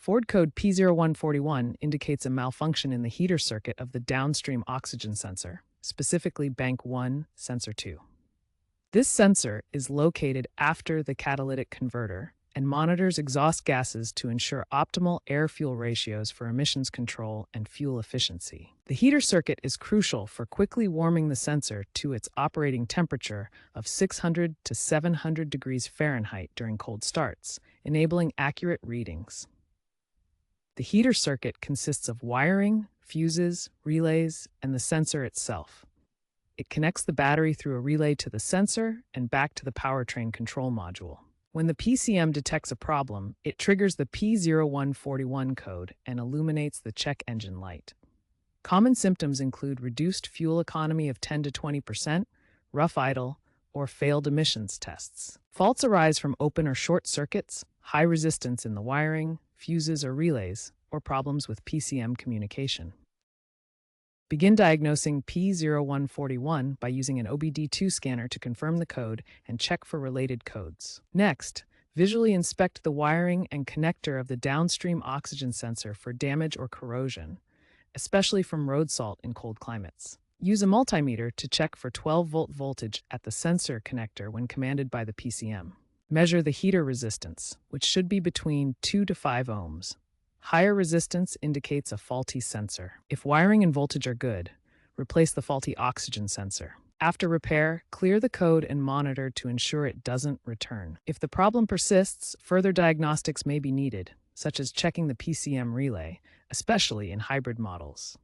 Ford Code P0141 indicates a malfunction in the heater circuit of the downstream oxygen sensor, specifically Bank 1, Sensor 2. This sensor is located after the catalytic converter and monitors exhaust gases to ensure optimal air-fuel ratios for emissions control and fuel efficiency. The heater circuit is crucial for quickly warming the sensor to its operating temperature of 600 to 700 degrees Fahrenheit during cold starts, enabling accurate readings. The heater circuit consists of wiring, fuses, relays, and the sensor itself. It connects the battery through a relay to the sensor and back to the powertrain control module. When the PCM detects a problem, it triggers the P0141 code and illuminates the check engine light. Common symptoms include reduced fuel economy of 10 to 20%, rough idle, or failed emissions tests. Faults arise from open or short circuits, high resistance in the wiring, fuses or relays, or problems with PCM communication. Begin diagnosing P0141 by using an OBD2 scanner to confirm the code and check for related codes. Next, visually inspect the wiring and connector of the downstream oxygen sensor for damage or corrosion, especially from road salt in cold climates. Use a multimeter to check for 12-volt voltage at the sensor connector when commanded by the PCM. Measure the heater resistance, which should be between 2 to 5 ohms. Higher resistance indicates a faulty sensor. If wiring and voltage are good, replace the faulty oxygen sensor. After repair, clear the code and monitor to ensure it doesn't return. If the problem persists, further diagnostics may be needed, such as checking the PCM relay, especially in hybrid models.